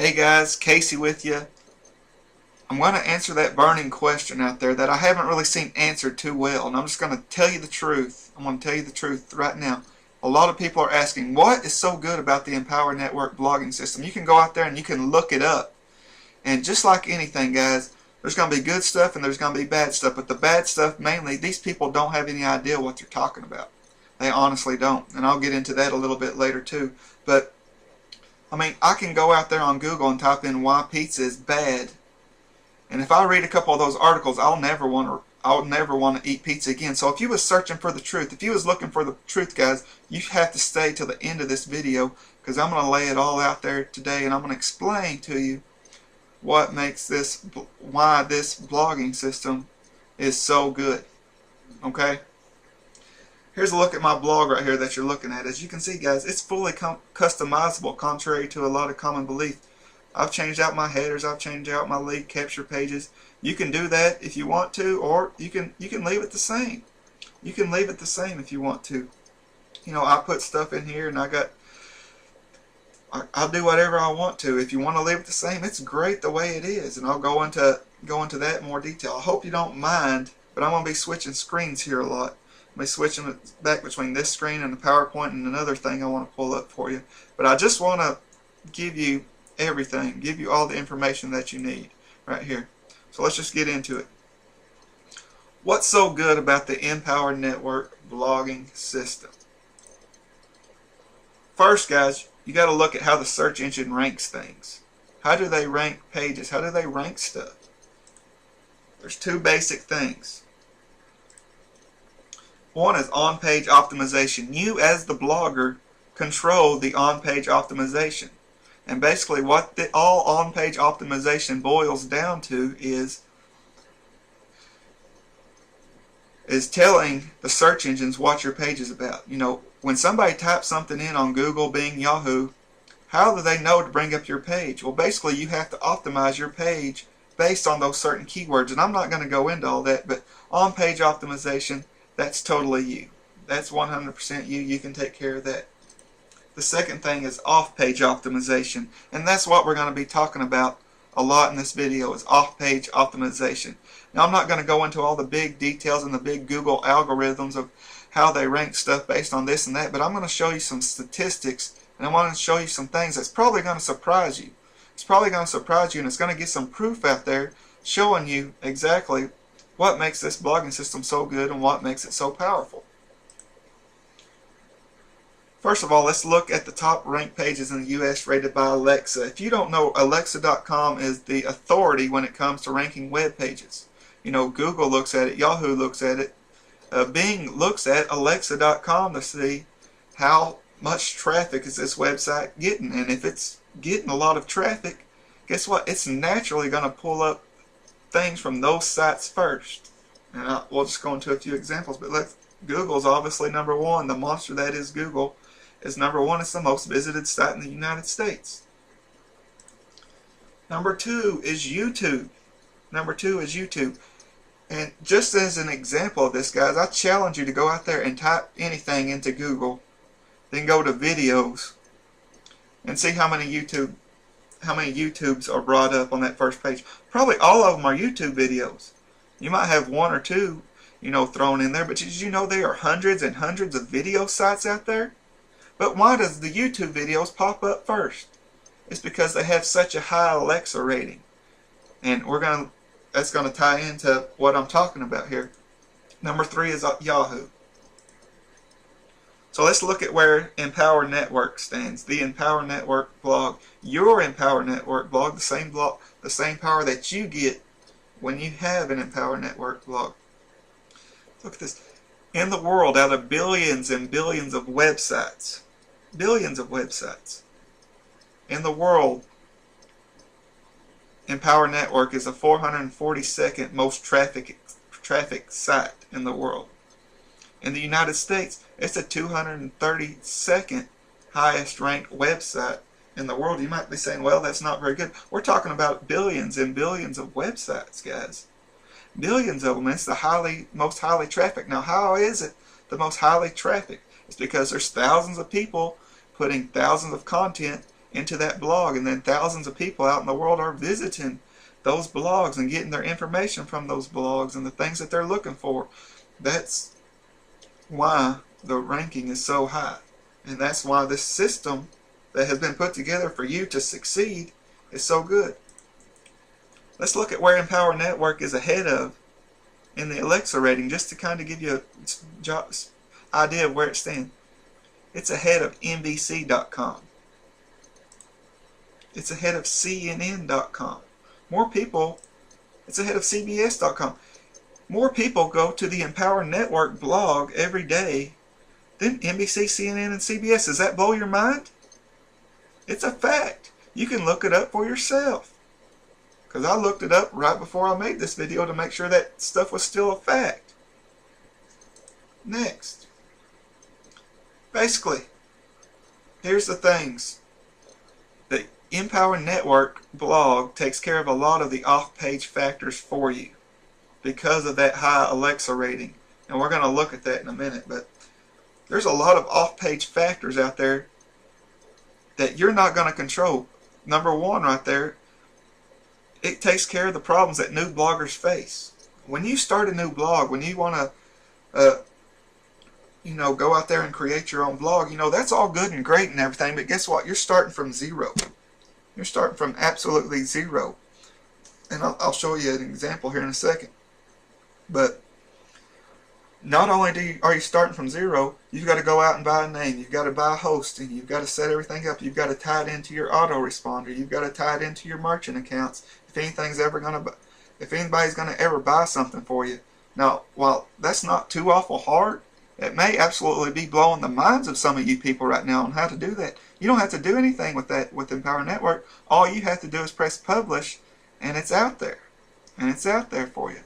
Hey guys, Casey with you. I'm going to answer that burning question out there that I haven't really seen answered too well, and I'm just going to tell you the truth. I'm going to tell you the truth right now. A lot of people are asking, what is so good about the Empower Network blogging system? You can go out there and you can look it up. And just like anything, guys, there's going to be good stuff and there's going to be bad stuff. But the bad stuff, mainly, these people don't have any idea what they're talking about. They honestly don't. And I'll get into that a little bit later too. But, I mean, I can go out there on Google and type in why pizza is bad. And if I read a couple of those articles, I'll never want to eat pizza again. So if you was searching for the truth, if you was looking for the truth, guys, you have to stay till the end of this video, because I'm going to lay it all out there today, and I'm going to explain to you what makes this, why this blogging system is so good. Okay? Here's a look at my blog right here that you're looking at. As you can see, guys, it's fully customizable, contrary to a lot of common belief. I've changed out my headers, I've changed out my lead capture pages. You can do that if you want to, or you can leave it the same. You can leave it the same if you want to. You know, I put stuff in here and I'll do whatever I want to. If you want to leave it the same, it's great the way it is, and I'll go into that in more detail. I hope you don't mind, but I'm going to be switching screens here a lot. I'm switching it back between this screen and the PowerPoint and another thing I want to pull up for you. But I just want to give you everything, give you all the information that you need right here. So let's just get into it. What's so good about the Empower Network blogging system? First, guys, you got to look at how the search engine ranks things. How do they rank pages? How do they rank stuff? There's two basic things. One is on-page optimization. You, as the blogger, control the on-page optimization. And basically what all on-page optimization boils down to is telling the search engines what your page is about. You know, when somebody types something in on Google, Bing, Yahoo, how do they know to bring up your page? Well, basically you have to optimize your page based on those certain keywords. And I'm not going to go into all that, but on-page optimization, that's totally you. That's 100% you. You can take care of that. The second thing is off-page optimization, and that's what we're going to be talking about a lot in this video, is off-page optimization. Now, I'm not going to go into all the big details and the big Google algorithms of how they rank stuff based on this and that, but I'm going to show you some statistics, and I want to show you some things that's probably going to surprise you. It's probably going to surprise you, and it's going to get some proof out there showing you exactly what makes this blogging system so good and what makes it so powerful. First of all, let's look at the top ranked pages in the U.S. rated by Alexa. If you don't know, Alexa.com is the authority when it comes to ranking web pages. You know, Google looks at it, Yahoo looks at it, Bing looks at Alexa.com to see how much traffic is this website getting. And if it's getting a lot of traffic, guess what? It's naturally going to pull up things from those sites first. And we'll just go into a few examples, but Google's obviously number one. The monster that is Google is number one. It's the most visited site in the United States. Number two is YouTube. Number two is YouTube. And just as an example of this, guys, I challenge you to go out there and type anything into Google, then go to videos and see how many YouTubes are brought up on that first page. Probably all of them are YouTube videos. You might have one or two, you know, thrown in there, but did you know there are hundreds and hundreds of video sites out there? But why does the YouTube videos pop up first? It's because they have such a high Alexa rating. And that's going to tie into what I'm talking about here. Number three is Yahoo. So let's look at where Empower Network stands. The Empower Network blog. Your Empower Network blog, the same power that you get when you have an Empower Network blog. Look at this. In the world, out of billions and billions of websites, in the world, Empower Network is the 442nd most traffic site in the world. In the United States, it's the 232nd highest ranked website in the world. You might be saying, well, that's not very good. We're talking about billions and billions of websites, guys. Billions of them. It's the most highly trafficked. Now, how is it the most highly trafficked? It's because there's thousands of people putting thousands of content into that blog, and then thousands of people out in the world are visiting those blogs and getting their information from those blogs and the things that they're looking for. That's why the ranking is so high. And that's why this system that has been put together for you to succeed is so good. Let's look at where Empower Network is ahead of in the Alexa rating, just to kind of give you an idea of where it stands. It's ahead of NBC.com. It's ahead of CNN.com. More people, it's ahead of CBS.com. More people go to the Empower Network blog every day than NBC, CNN, and CBS. Does that blow your mind? It's a fact. You can look it up for yourself. Because I looked it up right before I made this video to make sure that stuff was still a fact. Next. Basically, here's the things. The Empower Network blog takes care of a lot of the off-page factors for you because of that high Alexa rating. And we're going to look at that in a minute. But there's a lot of off-page factors out there that you're not going to control. Number one right there, it takes care of the problems that new bloggers face. When you start a new blog, when you want to go out there and create your own blog, that's all good and great and everything, but guess what? You're starting from zero. You're starting from absolutely zero. And I'll show you an example here in a second. But not only are you starting from zero, you've got to go out and buy a name, you've got to buy hosting, you've got to set everything up, you've got to tie it into your autoresponder, you've got to tie it into your merchant accounts. If anybody's going to ever buy something for you. Now, while that's not too awful hard, it may absolutely be blowing the minds of some of you people right now on how to do that. You don't have to do anything with that with Empower Network. All you have to do is press publish, and it's out there. And it's out there for you.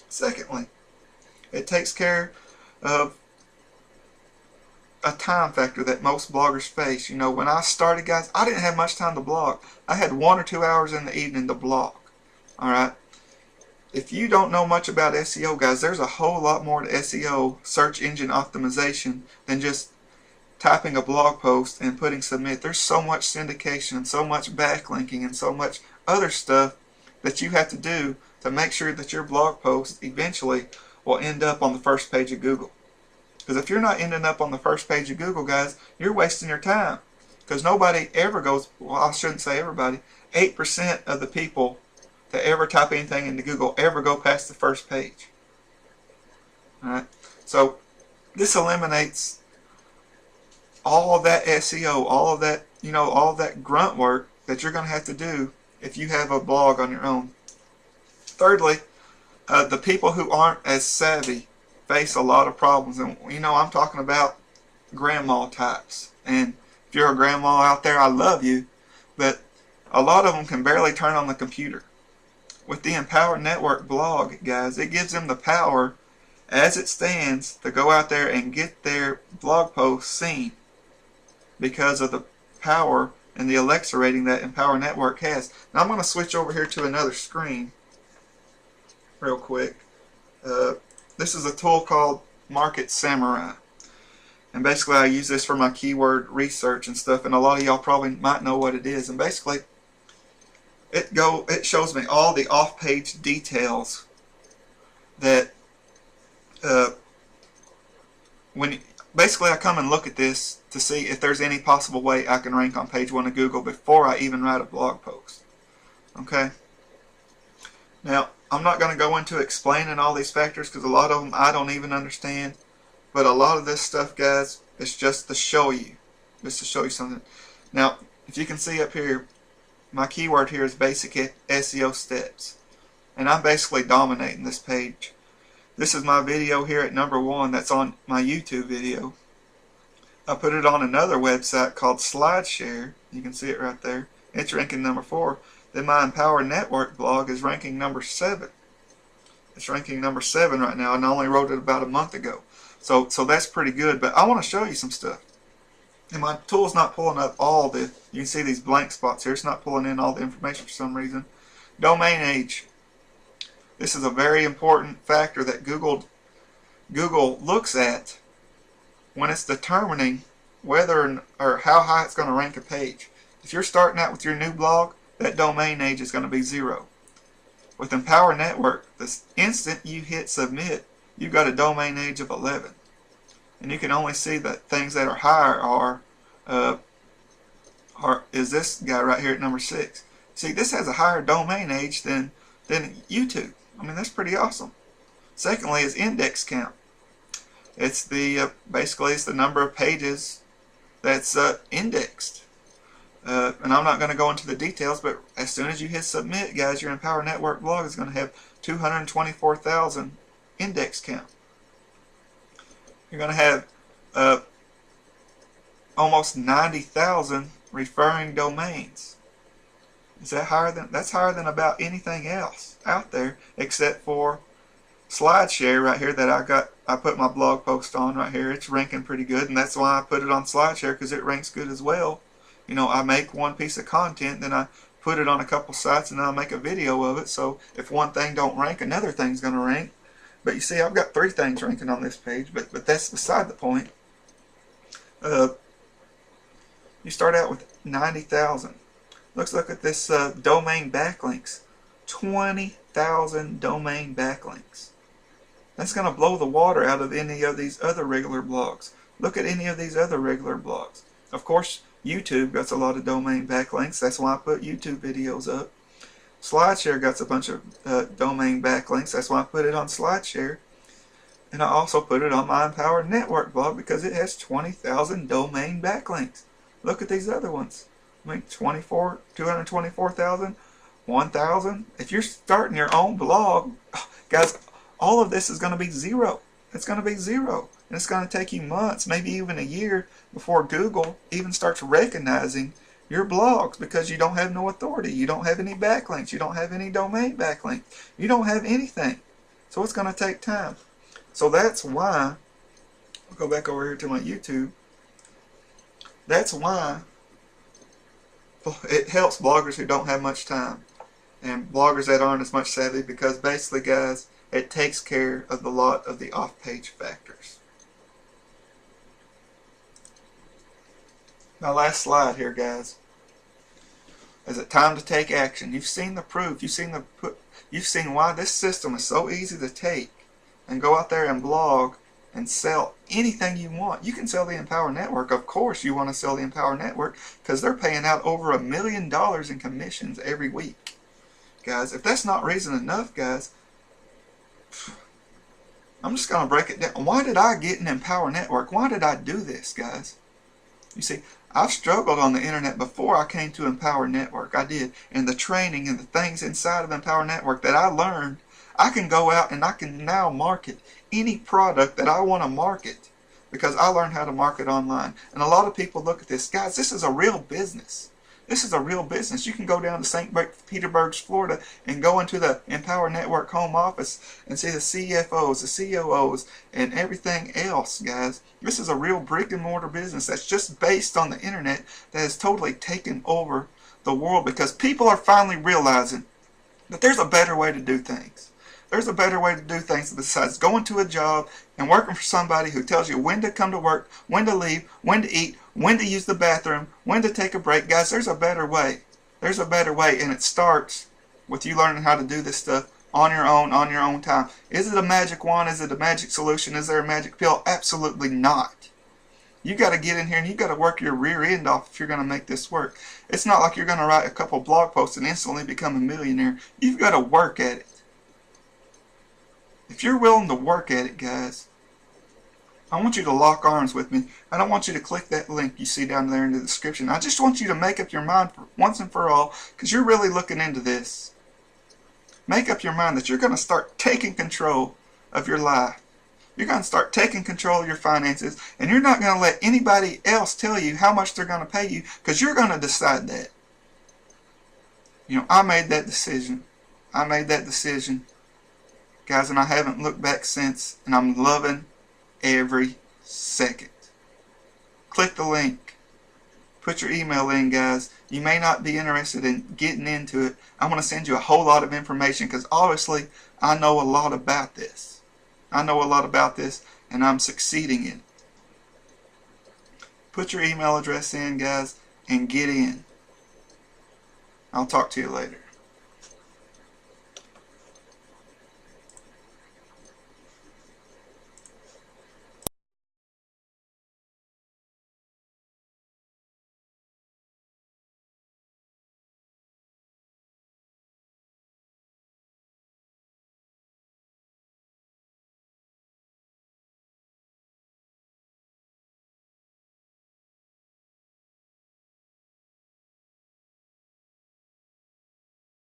Secondly, it takes care of a time factor that most bloggers face. When I started, guys, I didn't have much time to blog. I had 1 or 2 hours in the evening to blog. Alright? If you don't know much about SEO, guys, there's a whole lot more to SEO, search engine optimization, than just typing a blog post and putting submit. There's so much syndication and so much backlinking and so much other stuff that you have to do to make sure that your blog post eventually will end up on the first page of Google. Because if you're not ending up on the first page of Google, guys, you're wasting your time. Because nobody ever goes, well, I shouldn't say everybody, 8% of the people that ever type anything into Google ever go past the first page. Alright? So, this eliminates all of that SEO, all of that, all of that grunt work that you're going to have to do if you have a blog on your own. Thirdly, the people who aren't as savvy face a lot of problems. And, I'm talking about grandma types. And if you're a grandma out there, I love you. But a lot of them can barely turn on the computer. With the Empower Network blog, guys, it gives them the power, as it stands, to go out there and get their blog posts seen because of the power and the Alexa rating that Empower Network has. Now I'm going to switch over here to another screen real quick. This is a tool called Market Samurai. And basically I use this for my keyword research and stuff, and a lot of y'all probably might know what it is. And basically it shows me all the off-page details that basically I come and look at this to see if there's any possible way I can rank on page 1 of Google before I even write a blog post. Okay? Now, I'm not going to go into explaining all these factors because a lot of them I don't even understand. But a lot of this stuff, guys, is just to show you. Just to show you something. Now, if you can see up here, my keyword here is basic SEO steps. And I'm basically dominating this page. This is my video here at number 1 that's on my YouTube video. I put it on another website called SlideShare. You can see it right there. It's ranking number 4. Then my Empower Network blog is ranking number 7. It's ranking number 7 right now, and I only wrote it about a month ago. So that's pretty good, but I want to show you some stuff. And my tool's not pulling up all the, you can see these blank spots here. It's not pulling in all the information for some reason. Domain age. This is a very important factor that Google looks at when it's determining whether or how high it's going to rank a page. If you're starting out with your new blog, that domain age is going to be 0. With Empower Network, the instant you hit submit, you've got a domain age of 11. And you can only see that things that are higher is this guy right here at number 6. See, this has a higher domain age than YouTube. I mean, that's pretty awesome. Secondly is index count. It's the basically it's the number of pages that's indexed. And I'm not going to go into the details, but as soon as you hit submit, guys, your Empower Network blog is going to have 224,000 index count. You're going to have almost 90,000 referring domains. Is that higher than? That's higher than about anything else out there, except for SlideShare right here that I put my blog post on right here. It's ranking pretty good, and that's why I put it on SlideShare, because it ranks good as well. You know, I make one piece of content, then I put it on a couple sites, and then I make a video of it. So if one thing don't rank, another thing's going to rank. But you see, I've got 3 things ranking on this page, but that's beside the point. You start out with 90,000. Let's look at this domain backlinks. 20,000 domain backlinks. That's going to blow the water out of any of these other regular blogs. Look at any of these other regular blogs. Of course, YouTube gets a lot of domain backlinks. That's why I put YouTube videos up. SlideShare got a bunch of domain backlinks. That's why I put it on SlideShare. And I also put it on my Empower Network blog because it has 20,000 domain backlinks. Look at these other ones. I mean, 224,000, 1,000. If you're starting your own blog, guys, all of this is going to be 0. It's going to be 0. And it's going to take you months, maybe even a year, before Google even starts recognizing your blogs, because you don't have no authority. You don't have any backlinks. You don't have any domain backlinks. You don't have anything. So it's going to take time. So that's why, I'll go back over here to my YouTube. That's why it helps bloggers who don't have much time and bloggers that aren't as much savvy, because basically, guys, it takes care of a lot of the off-page factors. My last slide here, guys. Is it time to take action? You've seen the proof. You've seen why this system is so easy to take and go out there and blog and sell anything you want. You can sell the Empower Network. Of course you want to sell the Empower Network, because they're paying out over $1 million in commissions every week. Guys, if that's not reason enough, guys, I'm just going to break it down. Why did I get an Empower Network? Why did I do this, guys? You see, I've struggled on the internet before I came to Empower Network. I did. And the training and the things inside of Empower Network that I learned, I can go out and I can now market any product that I want to market, because I learned how to market online. And a lot of people look at this. Guys, this is a real business. This is a real business. You can go down to St. Petersburg, Florida, and go into the Empower Network home office and see the CFOs, the COOs, and everything else, guys. This is a real brick and mortar business that's just based on the internet that has totally taken over the world, because people are finally realizing that there's a better way to do things. There's a better way to do things besides going to a job and working for somebody who tells you when to come to work, when to leave, when to eat, when to use the bathroom, when to take a break. Guys, there's a better way. There's a better way, and it starts with you learning how to do this stuff on your own time. Is it a magic wand? Is it a magic solution? Is there a magic pill? Absolutely not. You got to get in here and you got to work your rear end off if you're going to make this work. It's not like you're going to write a couple blog posts and instantly become a millionaire. You've got to work at it. If you're willing to work at it, guys, I want you to lock arms with me. I don't want you to click that link you see down there in the description. I just want you to make up your mind once and for all, because you're really looking into this. Make up your mind that you're going to start taking control of your life. You're going to start taking control of your finances, and you're not going to let anybody else tell you how much they're going to pay you, because you're going to decide that. You know, I made that decision. Guys, and I haven't looked back since, and I'm loving every second. Click the link. Put your email in, guys. You may not be interested in getting into it. I'm going to send you a whole lot of information, because obviously I know a lot about this. And I'm succeeding in it. Put your email address in, guys, and get in. I'll talk to you later.